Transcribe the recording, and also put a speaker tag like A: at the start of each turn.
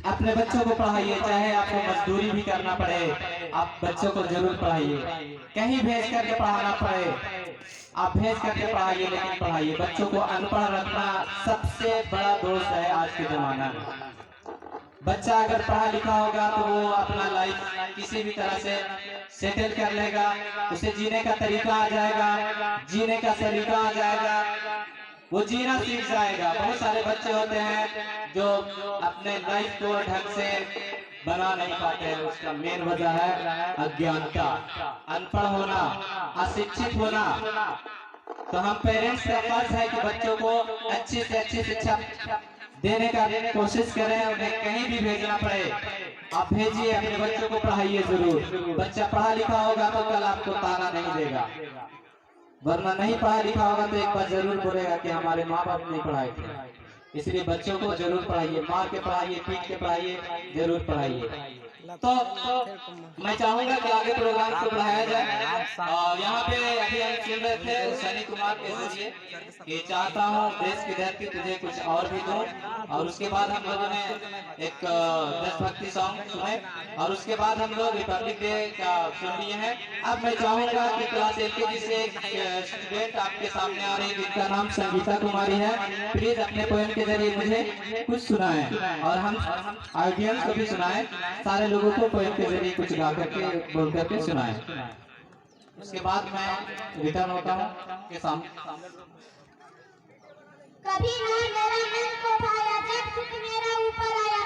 A: अपने बच्चों को पढ़ाइए, चाहे आपको मजदूरी भी करना पड़े, आप बच्चों को जरूर पढ़ाइए। कहीं भेज करके पढ़ाना पड़े, आप भेज करके पढ़ाइए, लेकिन पढ़ाइए। बच्चों को अनपढ़ रखना सबसे बड़ा दोष है आज के जमाना में। बच्चा अगर पढ़ा लिखा होगा तो वो अपना लाइफ किसी भी तरह से सेटल कर लेगा, उसे जीने का तरीका आ जाएगा, जीने का सलीका आ जाएगा, वो जीना सीख जाएगा। बहुत सारे बच्चे होते हैं जो अपने लाइफ को ढंग से बना नहीं पाते हैं, उसका मेन वजह है अज्ञानता, अनपढ़ होना, अशिक्षित होना। तो हम पेरेंट्स का फर्ज है कि बच्चों को अच्छी से अच्छी शिक्षा देने का कोशिश करें। उन्हें कहीं भी भेजना पड़े, आप भेजिए, अपने बच्चों को पढ़ाइए जरूर। बच्चा पढ़ा लिखा होगा तो कल आपको ताना नहीं देगा, वरना नहीं पढ़ा लिखा होगा तो एक बार जरूर बोलेगा कि हमारे माँ बाप नहीं पढ़ाए थे। इसलिए बच्चों को जरूर पढ़ाइए, मार के पढ़ाइए, पीट के पढ़ाइए, जरूर पढ़ाइए। तो मैं चाहूंगा कि आगे प्रोग्राम को बढ़ाया जाए। और यहाँ पे अभी हम सुन रहे थे सनी कुमार के जरिए कि चाहता हूँ देश की धरती तुझे कुछ और भी दूं, और उसके बाद हम लोगों ने एक देशभक्ति सॉन्ग सुने, और उसके बाद हम लोग रिपब्लिक डे का सुन लिए हैं। अब मैं चाहूंगा कि क्लास LKG से एक स्टूडेंट आपके सामने आ रही है जिनका नाम संगीता कुमारी है। प्लीज अपने पोएम के जरिए मुझे कुछ सुनाएं, और हम ऑडियंस को भी सुनाएं, सारे लोगों को पोएम के जरिए कुछ गा करके बोल करके सुनाएं। उसके बाद मैं रिटर्न होता हूँ के सामने।
B: कभी ना मेरा मन को भाया, जब सुख मेरा ऊपर आया,